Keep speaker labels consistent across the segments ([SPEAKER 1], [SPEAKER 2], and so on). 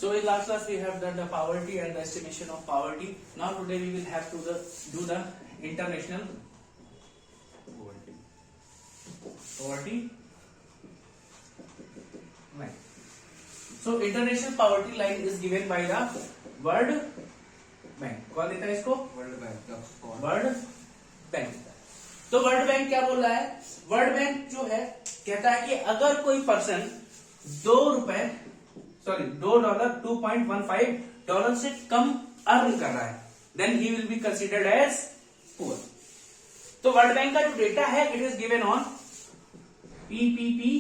[SPEAKER 1] So in last class we have done the poverty and the estimation of poverty. Now today we will have to do the international poverty. Right. So international poverty line is given by the World Bank. कौन देता है इसको?
[SPEAKER 2] World bank.
[SPEAKER 1] World bank. तो world bank क्या बोल रहा है? World bank जो है कहता है कि अगर कोई पर्सन $2.15 से कम अर्न कर रहा है then he will be considered as poor. तो वर्ल्ड बैंक का जो डेटा है it is given on PPP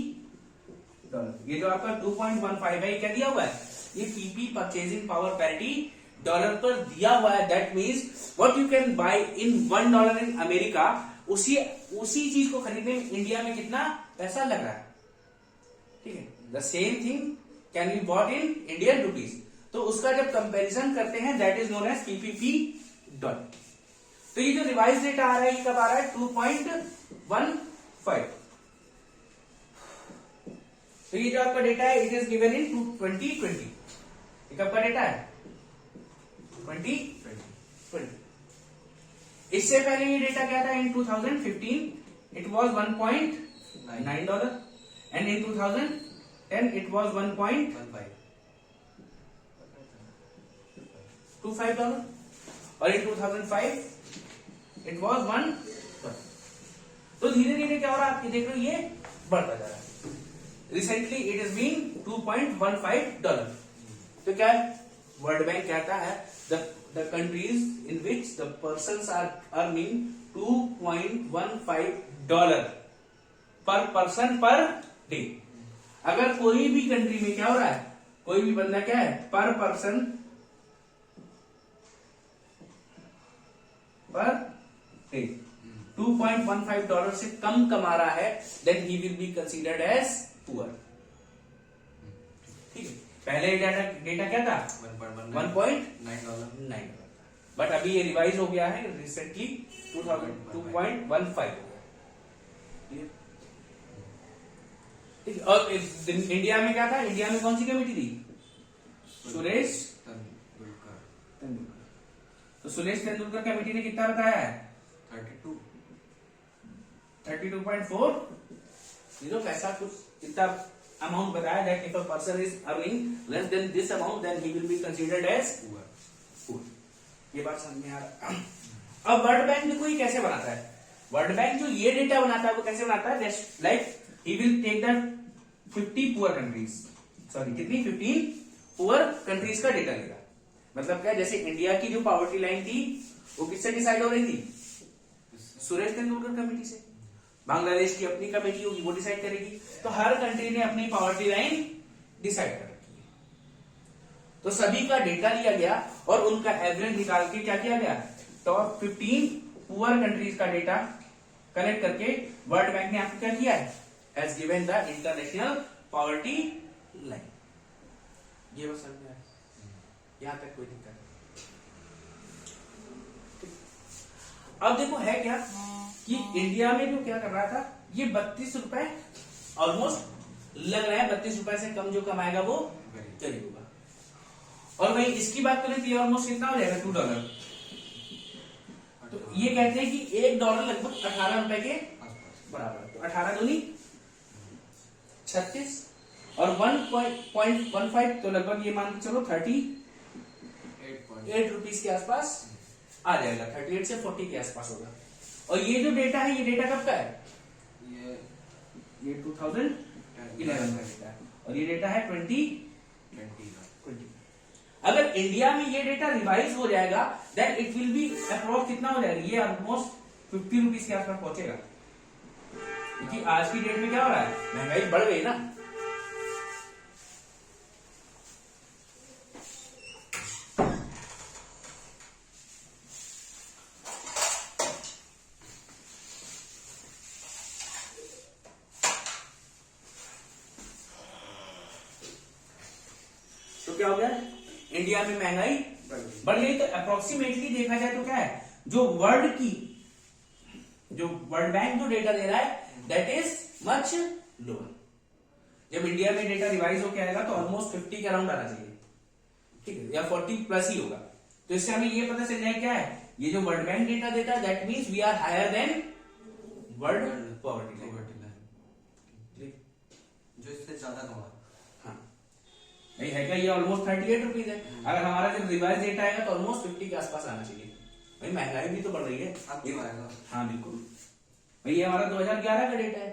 [SPEAKER 1] dollar. ये जो आपका 2.15 है ये क्या दिया हुआ है? ये PP purchasing power parity dollar पर दिया हुआ है। That means what you can buy in $1 in America, उसी चीज को खरीदने में इंडिया में कितना पैसा लग रहा है। ठीक है, the same thing can be bought in Indian rupees. तो उसका जब कंपैरिजन करते हैं that is known as PPP dollar. तो ये जो रिवाइज डेटा आ रहा है ये कब आ रहा है? 2.15। तो ये जो आपका डेटा है इट इज गिवन इन 2020। ये कब का डेटा है? 2020। इससे पहले ये डेटा क्या था? इन 2015 it was $1.9 and in 2010 it was $1.25 और इन 2005 इट वॉज $1। तो धीरे धीरे क्या हो रहा है? आप देख रहे हो ये बढ़ता जा रहा है। Recently it is been $2.15। तो क्या है? वर्ल्ड बैंक कहता है the countries in which the persons are earning $2.15 per person per day। अगर कोई भी कंट्री में क्या हो रहा है? कोई भी बंदा क्या है? पर पर्सन पर डे $2.15 से कम कमा रहा है then he will be considered as poor. ठीक है, पहले डेटा क्या था? $1.9। बट अभी ये रिवाइज हो गया है रिसेंटली 2.15 हो गया। ठीक है, और इंडिया में क्या था? इंडिया में कौन सी कमेटी थी? सुरेश तेंदुलकर। तो सुरेश तेंदुलकर कमेटी ने कितना बताया है? 32.40 पैसा कुछ कितना अमाउंट बताया that if a person is earning less than this amount then he will be considered as poor. ये बात समझ में आ रहा है? अब वर्ल्ड बैंक देखो ये कैसे बनाता है। वर्ल्ड बैंक जो ये डेटा बनाता है वो कैसे बनाता है? Like he will take the 50 poor countries, sorry कितनी? 15 पुअर कंट्रीज का डेटा लेगा। मतलब क्या? जैसे इंडिया की जो पॉवर्टी लाइन थी वो किससे डिसाइड हो रही थी? सुरेश तेंदुलकर कमेटी से। बांग्लादेश की अपनी कमेटी होगी वो डिसाइड करेगी। तो हर कंट्री ने अपनी पॉवर्टी लाइन डिसाइड कर रखी है। तो सभी का डेटा लिया गया और उनका एवरेज निकाल के क्या किया गया? टॉप 15 पुअर कंट्रीज का डेटा कलेक्ट करके वर्ल्ड बैंक ने आपको क्या किया है? As given the international poverty line. ये बस समझ में आया? यहां तक कोई दिक्कत नहीं। अब देखो है क्या कि इंडिया में जो क्या कर रहा था ये 32 रुपए ऑलमोस्ट लग रहा है। 32 रुपए से कम जो कमाएगा वो गरीब होगा। और वही इसकी बात करें तो ये ऑलमोस्ट कितना हो जाएगा? $2। तो ये कहते हैं कि $1 लगभग 18 रुपए के बराबर। तो 18 दूनी 36 और 1.15 तो लगभग ये मान के चलो 38 रुपीज के आसपास आ जाएगा। 38 से 40 के आसपास होगा। और ये जो डेटा है ये डेटा कब का है? ये 2011 का डेटा है और ये डेटा है 2020। अगर इंडिया में ये डेटा रिवाइज हो जाएगा then it will be approx कितना हो जाएगा? ये ऑलमोस्ट 50 रुपीज के आसपास पहुंचेगा। क्योंकि आज की डेट में क्या हो रहा है? महंगाई बढ़ गई ना। तो क्या हो गया? इंडिया में महंगाई बढ़ गई। तो अप्रोक्सीमेटली देखा जाए तो क्या है? जो वर्ल्ड बैंक जो डेटा दे रहा है दैट इज मच लोअर। जब इंडिया में डेटा रिवाइज होकर आएगा तो ऑलमोस्ट 50 के अराउंड आना चाहिए। ठीक है, या 40 प्लस ही होगा। तो इससे हमें ये पता चल जाए क्या है, ये जो वर्ल्ड बैंक डेटा देता है that means we are higher than world poverty line,
[SPEAKER 2] जो इससे ज्यादा कमा।
[SPEAKER 1] हाँ नहीं है क्या, ये ऑलमोस्ट 38 रुपीज है। अगर हमारा जब रिवाइज डेटा आएगा तो ऑलमोस्ट 50 के आसपास आना चाहिए। भाई महंगाई भी तो बढ़ रही है।
[SPEAKER 2] अब क्यों आएगा?
[SPEAKER 1] हाँ बिल्कुल भाई, ये हमारा 2011 का डेटा है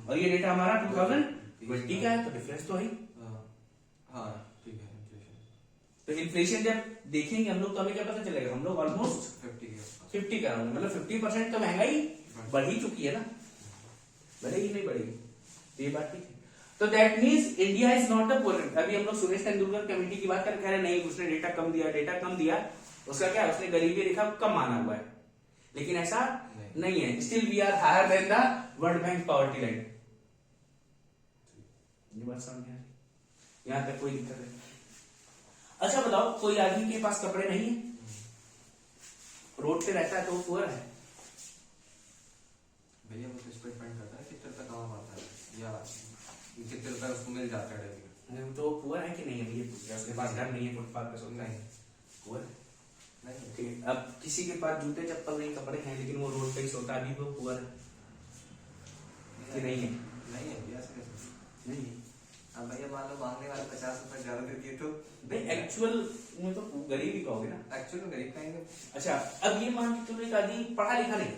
[SPEAKER 1] और ये डेटा हमारा 2020 का है, तो डिफरेंस तो है ही।
[SPEAKER 2] हाँ ठीक है।
[SPEAKER 1] तो इन्फ्लेशन जब देखेंगे हम लोग तो हमें क्या पता चलेगा, हम लोग ऑलमोस्ट 50 का मतलब 50% तो महंगाई बढ़ ही चुकी है ना, बढ़ेगी नहीं बढ़ेगी, तो ये बात ठीक है। तो that means India is not the poor. अभी हम लोग सुरेश तेंदुलकर कमेटी की बात कर कह रहे नहीं उसने डेटा कम दिया, उसका क्या है, उसने गरीबी रेखा कम माना हुआ है, लेकिन ऐसा नहीं है। Still we are higher than the world bank poverty line. ये बात समझ में आ रही, यहां तक कोई दिक्कत है? अच्छा बताओ, कोई आदमी के पास कपड़े नहीं है, रोड पे रहता है तो वो पुअर है?
[SPEAKER 2] भैया वो तो इस पर डिपेंड करता है कितने तक कमा पाता है या कितने रुपए उसको मिल जाता है डेली।
[SPEAKER 1] तो पुअर है कि नहीं है, ये पूछ रहा है। उसके पास घर नहीं है, फुटपाथ पे सोता है, पुअर है?
[SPEAKER 2] नहीं
[SPEAKER 1] ठीक है। अब किसी के पास जूते चप्पल नहीं, कपड़े हैं, लेकिन वो रोड पे ही सोता है, अभी वो पुअर है कि नहीं है?
[SPEAKER 2] नहीं है भैया, ऐसे कैसे
[SPEAKER 1] नहीं है।
[SPEAKER 2] अब भैया मान लो मांगने वाले 50 रुपए ज्यादा दे दिए तो
[SPEAKER 1] नहीं, एक्चुअल में तो गरीब ही कहोगे ना।
[SPEAKER 2] एक्चुअल में गरीब कहेंगे।
[SPEAKER 1] अच्छा अब ये मान के चलो एक आदमी पढ़ा लिखा नहीं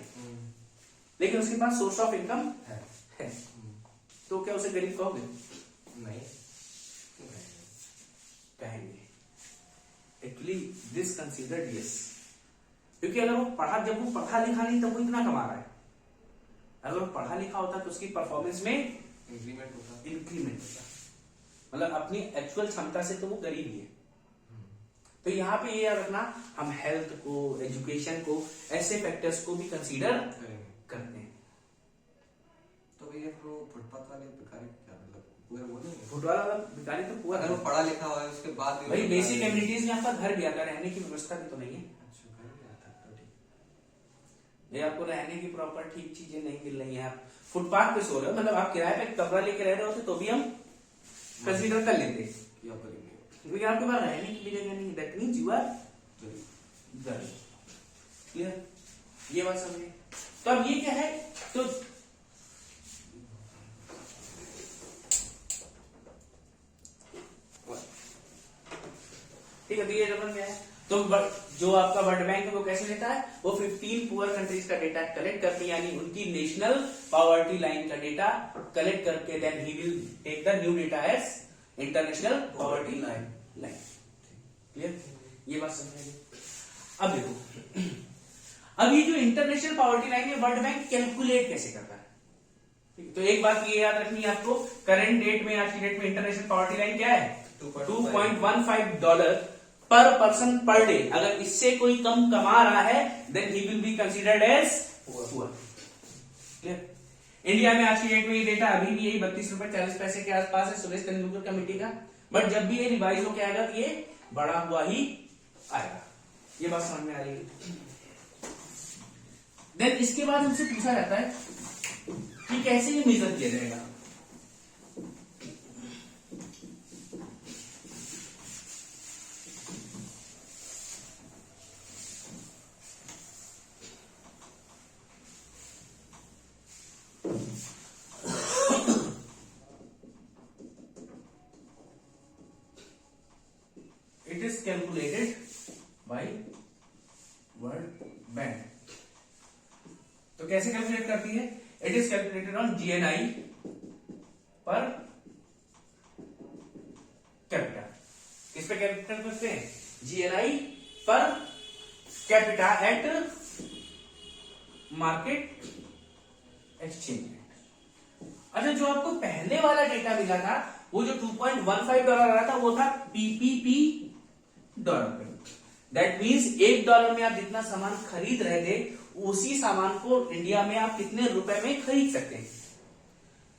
[SPEAKER 1] लेकिन उसके पास सोर्स ऑफ इनकम है, तो क्या उसे गरीब कहोगे?
[SPEAKER 2] नहीं
[SPEAKER 1] कहेंगे। एक्चुअली दिस कंसीडर्ड यस, क्योंकि अगर जब वो पढ़ा लिखा नहीं तब वो इतना कमा रहा है। अगर वो पढ़ा लिखा होता तो उसकी परफॉर्मेंस में
[SPEAKER 2] इंक्रीमेंट होता,
[SPEAKER 1] मतलब अपनी एक्चुअल क्षमता से तो वो गरीब ही है। तो यहाँ पे ये याद रखना, हम हेल्थ को, एजुकेशन को, ऐसे फैक्टर्स को भी कंसीडर करते हैं।
[SPEAKER 2] तो भैया वो फुटपाथ वाले भिखारी क्या मतलब पूरा वो नहीं है?
[SPEAKER 1] फुटबॉल वाला भिखारी तो पूरा,
[SPEAKER 2] अगर वो पढ़ा लिखा हुआ है उसके बाद
[SPEAKER 1] भाई बेसिक एमिनिटीज में आपका घर भी आता है, रहने की व्यवस्था भी तो नहीं है।
[SPEAKER 2] अच्छा घर भी आता है, तो ठीक।
[SPEAKER 1] ये आपको रहने की प्रॉपर ठीक चीजें नहीं मिल रही हैं, आप फुटपाथ पे सो रहे हो, मतलब आप किराए पे कमरा लेके रह रहे होते तो भी हम कंसीडर कर लेते हैं, क्योंकि आपके पास रहने की भी जगह नहीं। दैट मींस यू आर गरीब। क्लियर, ये बात समझिए। तो अब ये क्या है, तो ठीक है, तो ये समझ में आया। तो जो आपका वर्ल्ड बैंक है वो कैसे लेता है, वो 15 पुअर कंट्रीज का डेटा कलेक्ट करके, यानी उनकी नेशनल पॉवर्टी लाइन का डेटा कलेक्ट करके then he will take the new data as international poverty line. Clear, ये बात समझ। अब देखो, अब ये जो इंटरनेशनल पॉवर्टी लाइन है वर्ल्ड बैंक कैलकुलेट कैसे करता है। तो एक बात ये याद रखनी है आपको, करंट डेट में, आज की डेट में इंटरनेशनल पॉवर्टी लाइन क्या है, $2.15 पर पर्सन पर डे। अगर इससे कोई कम कमा रहा है then he will be considered as poor. Clear, India में आज की डेट में ये डेटा अभी भी यही 32 रुपए 40 पैसे के आसपास है, सुरेश तेंदुलकर कमेटी का। बट जब भी ये रिवाइज होकर आएगा तो ये बढ़ा हुआ ही आएगा। ये बात समझ में आ रही है। देन इसके बाद हमसे पूछा जाता है कि कैसे ये मेजर किया जाएगा। It is calculated by World Bank। तो कैसे कैलकुलेट करती है, it is calculated on GNI per capita. किस पे कैलकुलेट करते हैं, GNI per capita at market exchange rate. अच्छा, जो आपको पहले वाला डेटा मिला था, वो जो $2.15 आ रहा था, वो था PPP डॉलर पे। दैट मीन्स $1 में आप जितना सामान खरीद रहे थे उसी सामान को इंडिया में आप कितने रुपए में खरीद सकते हैं,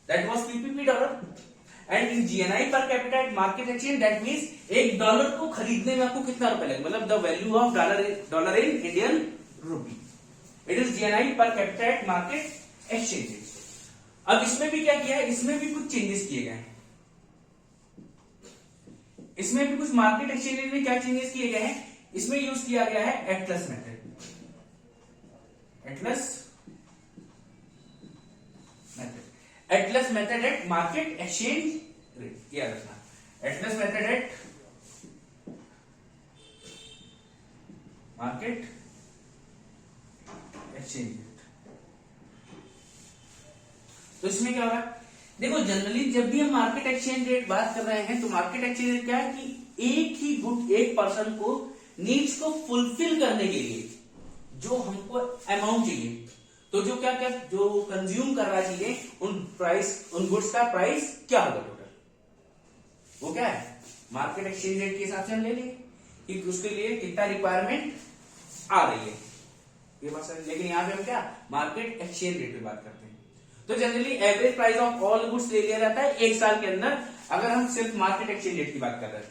[SPEAKER 1] that was PPP dollar. And in GNI per capita at market exchange, that means $1 को खरीदने में आपको कितना रुपए लगे, मतलब the value of dollar in Indian rupee. It is GNI per capita at market exchange. अब इसमें भी क्या किया है, इसमें भी कुछ चेंजेस किए गए हैं। इसमें भी कुछ मार्केट एक्सचेंज में क्या चेंजेस किए गए हैं, इसमें यूज किया गया है Atlas method. Atlas method at market exchange rate, याद रखना, Atlas method at market exchange rate. तो इसमें क्या हो रहा है, देखो जनरली जब भी हम मार्केट एक्सचेंज रेट बात कर रहे हैं तो मार्केट एक्सचेंज रेट क्या है कि एक ही गुड एक पर्सन को नीड्स को फुलफिल करने के लिए जो हमको अमाउंट चाहिए, तो जो क्या क्या जो कंज्यूम कर रहा चाहिए उन गुड्स का प्राइस क्या होगा टोटल, वो क्या है मार्केट एक्सचेंज रेट के हिसाब से हम ले लेंगे कि उसके लिए कितना रिक्वायरमेंट आ रही है, ये बात समझ। लेकिन यहाँ पे हम क्या मार्केट एक्सचेंज रेट पे बात करते हैं, तो generally average price of all goods ले लिया जाता है एक साल के अंदर, अगर हम सिर्फ मार्केट एक्सचेंज रेट की बात कर रहे हैं।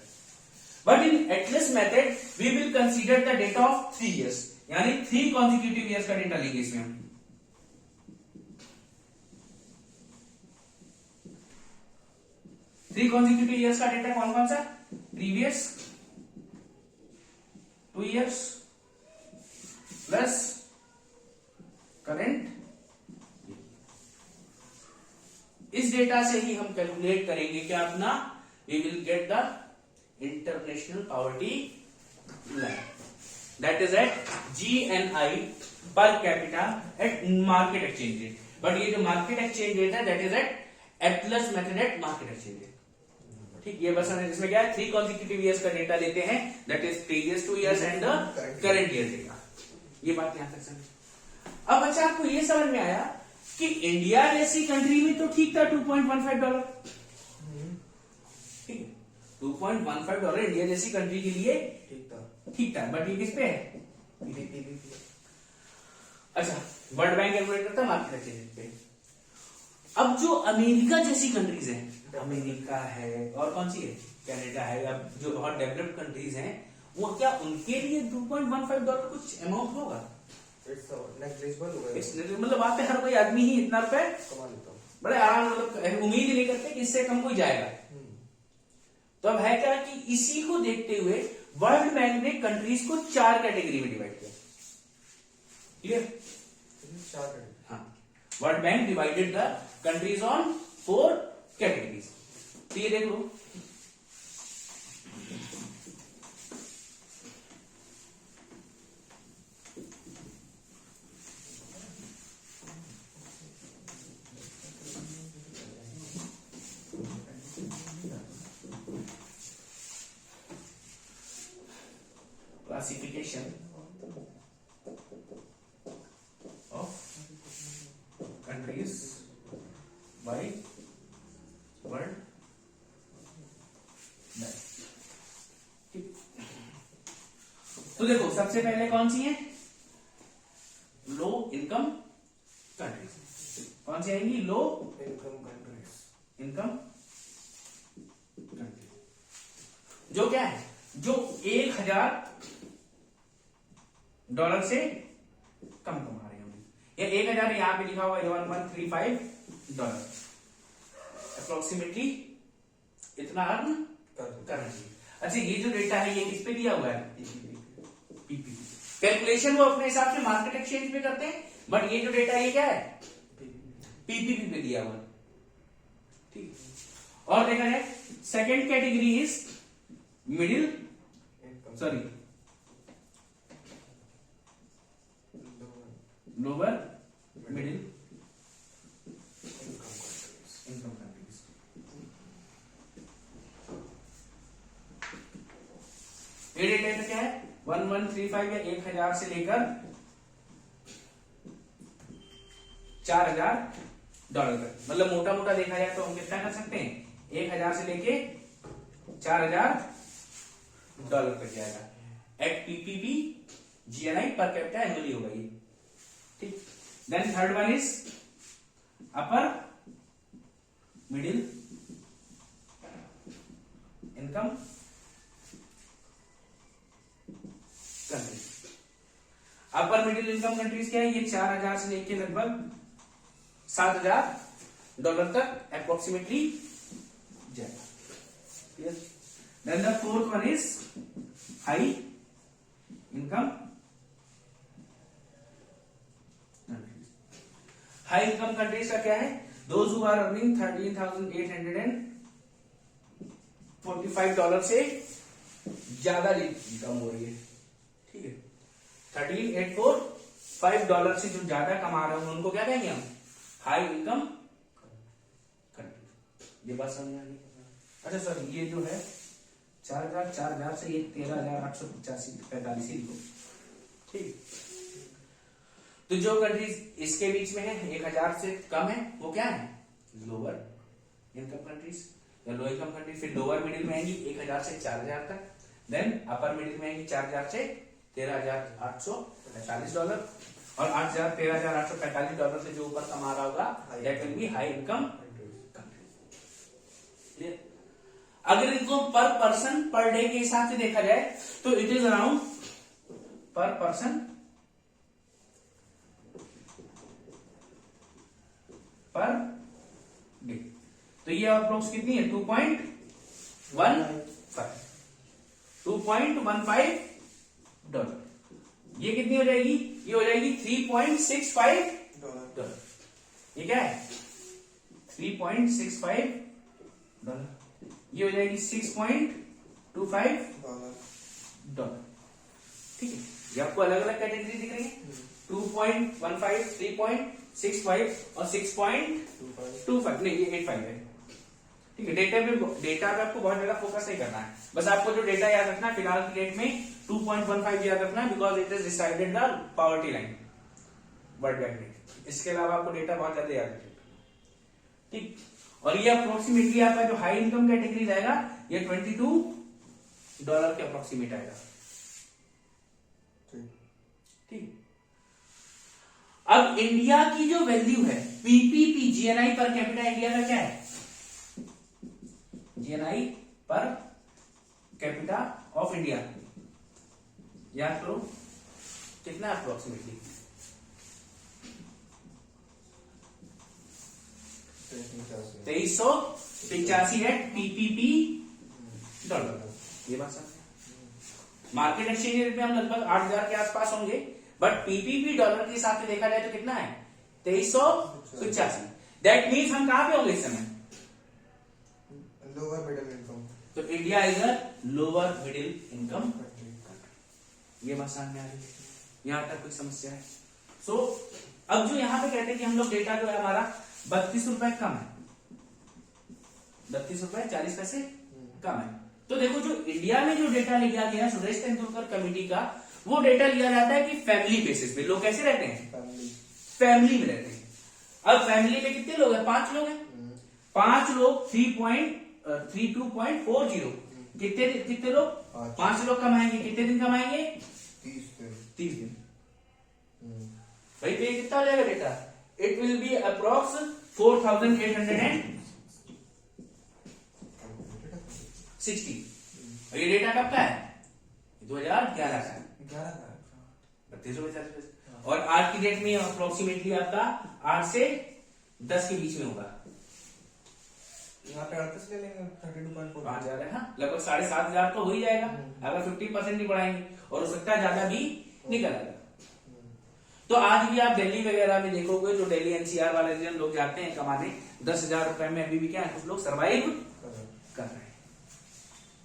[SPEAKER 1] But in atlas method we will consider the data of 3 years, यानी 3 कॉन्जिक्यूटिव ईयर्स का डेटा लेंगे इसमें हम। थ्री कॉन्जिक्यूटिव ईयर्स का डेटा कौन कौन सा, प्रीवियस 2 years प्लस करेंट। इस डेटा से ही हम कैलकुलेट करेंगे क्या अपना, we will get the international poverty line, that is at GNI per capita at market exchange rate. But ये जो मार्केट एक्सचेंज रेट है that is at atlas method at market exchange rate. ठीक, ये बस इसमें क्या है 3 कॉन्जिक्यूटिव ईयर्स का डेटा लेते हैं, that is previous 2 years and the current year data. ये बात यहां तक समझ। अब अच्छा आपको ये समझ में आया कि इंडिया जैसी कंट्री में तो ठीक था $2.15, ठीक है, $2.15 इंडिया जैसी कंट्री के लिए ठीक था, बट ये किस पे है, अच्छा वर्ल्ड बैंक कैलकुलेट करता है मार्केट एक्सचेंज पे। अब जो अमेरिका जैसी कंट्रीज हैं, अमेरिका है और कौन सी है, कनाडा है, अब जो बहुत डेवलप्ड कंट्रीज हैं वो क्या उनके लिए $2.15 कुछ अमाउंट होगा, मतलब वहां पे हर कोई आदमी ही इतना रुपए
[SPEAKER 3] कमा लेता हूँ,
[SPEAKER 1] बड़े आराम, मतलब उम्मीद ही नहीं करते कि इससे कम कोई जाएगा। तो अब है क्या कि इसी को देखते हुए वर्ल्ड बैंक ने कंट्रीज को 4 कैटेगरी में डिवाइड किया, क्लियर, हाँ, world bank divided the countries on 4 categories. तो ये देख लो, classification of countries by world bank। ठीक, तो देखो सबसे पहले कौन सी है, लो इनकम कंट्रीज। कौन सी आएंगी, लो इनकम कंट्री, जो क्या है, जो $1000 से कम कमा रहे होंगे, या 1000 यहां पे लिखा हुआ है $1135 अप्रोक्सीमेटली इतना अर्न करना चाहिए। अच्छा ये जो डेटा है ये किस पे दिया हुआ है, पीपीपी। कैलकुलेशन वो अपने हिसाब से मार्केट एक्सचेंज पे करते हैं, बट ये जो डेटा ये क्या है, पीपीपी पे दिया हुआ है, ठीक। और देखा जाए second category is middle, sorry lower middle income countries. ये डेटा क्या है, 1135 या 1000 से लेकर $4000 तक, मतलब मोटा मोटा देखा जाए तो हम कितना कर सकते हैं, 1000 से लेके $4000 तक जाएगा at PPP GNI per capita annually होगा ये, ठीक। Then third one is upper middle income countries. Upper middle income countries क्या है, ये 4000 से लेके लगभग $7000 तक अप्रोक्सीमेटली जाएगा, Then the fourth one is high income countries. High income countries का क्या है? Those who are earning $13,845 से ज्यादा इनकम हो रही है, ठीक है। $13,845 से जो ज्यादा कमा रहे हैं उनको क्या कहेंगे हम? High income country. ये बात समझ आ गई? अच्छा सर, ये जो है 4,000 से ये 13,885 लिखो, ठीक। तो जो कंट्रीज इसके बीच में है 1,000 से कम है वो क्या है? लोअर इनकम कंट्रीज या लो इनकम कंट्रीज। फिर लोअर मिडिल में आएंगी 1,000 से 4,000 तक। देन अपर मिडिल में आएंगी 4,000 से $13,845 और 8,000 $13,845 से जो ऊपर कमा रहा होगा that will be high income country. अगर इनको पर पर्सन पर डे के हिसाब से देखा जाए तो इट इज अराउंड पर पर्सन पर डे। तो ये अप्रोक्स कितनी है? 2.15 डॉलर। ये कितनी हो जाएगी? ये हो जाएगी $3.65। ये क्या है? $3.65। ये हो जाएगी $6.25। ठीक है, ये आपको अलग अलग कैटेगरी दिख रही है। 2.15, 3.65 और 6.25। नहीं, ये 85 है। ठीक है, डेटा पे आपको बहुत ज्यादा फोकस नहीं करना है। बस आपको जो डेटा याद रखना है फिलहाल की डेट में 2.15 याद रखना है, because it is decided the poverty line world bank में। इसके अलावा आपको डेटा बहुत ज्यादा याद रखेगा, ठीक। और ये अप्रोक्सीमेटली आपका जो हाई इनकम कैटेगरी आएगा ये $22 के अप्रोक्सीमेट आएगा, ठीक। अब इंडिया की जो वैल्यू है PPP, GNI per capita, India का क्या है? GNI per capita of India याद करो कितना अप्रोक्सीमेटली? 2385 eight PPP dollar. ये बात समझ। मार्केट एक्सचेंज रेट में हम लगभग 8,000 के आसपास होंगे, बट पीपीपी डॉलर के हिसाब से देखा जाए तो कितना है? 2385। दैट मीन्स हम कहां पे होंगे इस समय?
[SPEAKER 3] Lower middle income.
[SPEAKER 1] तो India is a lower middle income. ये बात सामने आ रही है? यहां तक कोई समस्या है? सो अब जो यहां पे कहते हैं कि हम लोग डेटा जो है हमारा 32 रुपए कम है, 32 रुपए 40 पैसे कम है। तो देखो जो इंडिया में जो डेटा लिया गया सुरेश तेंदुलकर कमेटी का, वो डेटा लिया जाता है कि फैमिली बेसिस पे लोग कैसे रहते हैं? फैमिली में रहते हैं। अब फैमिली में कितने लोग हैं? 5 लोग हैं। 5 लोग 32.40। कितने लोग? 5 लोग कमाएंगे। कितने दिन कमाएंगे? 30 दिन। भाई पे कितना हो जाएगा data? It will be approx 4,860। और ये डेटा कब का है? 2011 का है। 32 रुपए 40 पैसे। और आज की डेट में अप्रोक्सीमेटली आपका 8 से 10 के बीच में होगा।
[SPEAKER 3] यहाँ पे 38 ले लेंगे, 32.4
[SPEAKER 1] 5 हजार है, हाँ, लगभग 7,500 तो हो ही जाएगा अगर 50% नहीं बढ़ाएंगे, और हो सकता है ज्यादा भी निकल आएगा। तो आज भी आप दिल्ली वगैरह में देखोगे जो दिल्ली एनसीआर वाले रीजन लोग जाते हैं कमाने, 10,000 रुपए में अभी भी क्या है, कुछ लोग सर्वाइव कर रहे हैं,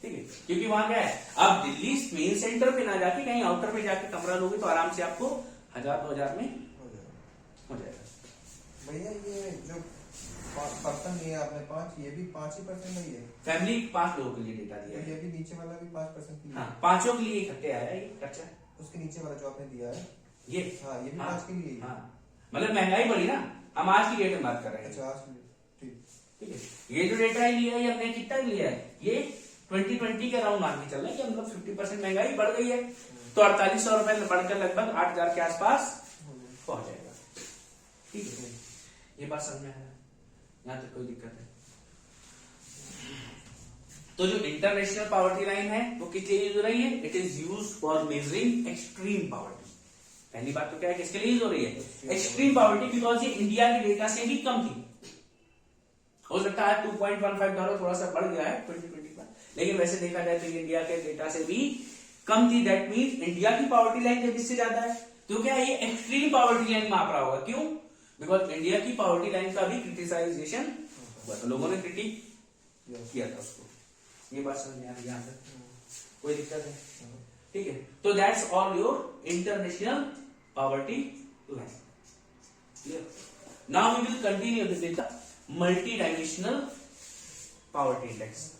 [SPEAKER 1] ठीक है। क्योंकि वहां क्या है, आप दिल्ली मेन सेंटर पे ना जाके कहीं आउटर पे जाके कमरा लोगे तो आराम से आपको 1,000-2,000 में हो जाएगा।
[SPEAKER 3] भैया ये जो पर्सन लिया आपने 5, ये भी 5% नहीं है?
[SPEAKER 1] फैमिली 5 लोगों के लिए डेटा दिया है।
[SPEAKER 3] ये भी नीचे वाला भी 5% के लिए?
[SPEAKER 1] हाँ, 5 के लिए इकट्ठे आया है ये खर्चा।
[SPEAKER 3] उसके नीचे वाला जो आपने दिया है
[SPEAKER 1] ये,
[SPEAKER 3] हाँ, ये भी
[SPEAKER 1] हाँ,
[SPEAKER 3] 5 के लिए?
[SPEAKER 1] हाँ, मतलब महंगाई बढ़ी ना, हम आज की डेट में बात कर रहे हैं।
[SPEAKER 3] अच्छा, आज के लिए,
[SPEAKER 1] ठीक है। ये जो डेटा लिया है ये हमने कितना लिया है, ये 2020 के अराउंड मान के चल रहे हैं कि मतलब 50% महंगाई बढ़ गई है, तो 4,800 रुपए बढ़कर लगभग 8,000 के आसपास पहुंच जाएगा, ठीक है। ये बात समझ में आया? यहां तक कोई दिक्कत है? तो जो इंटरनेशनल पॉवर्टी लाइन है वो किस लिए यूज हो रही है? It is use for measuring extreme poverty. पहली बात तो क्या है, किसके लिए यूज हो रही है? एक्सट्रीम पॉवर्टी, बिकॉज ये इंडिया के डेटा से ही कम थी। हो सकता है $2.15 थोड़ा सा बढ़ गया है 2020 में, लेकिन वैसे देखा जाए तो इंडिया के डेटा से भी कम थी। दैट मीन इंडिया की पॉवर्टी लाइन जब इससे ज्यादा है तो क्या ये एक्सट्रीम पॉवर्टी लाइन माप रहा होगा? क्यों? बिकॉज इंडिया की पॉवर्टी लाइन का भी क्रिटिसाइजेशन हुआ था, लोगों ने क्रिटिक किया था उसको। ये बात समझ में आ रही है? यहाँ तक कोई दिक्कत है? ठीक है, तो that's all your international poverty line. Clear? Now we will continue with the multi dimensional poverty index.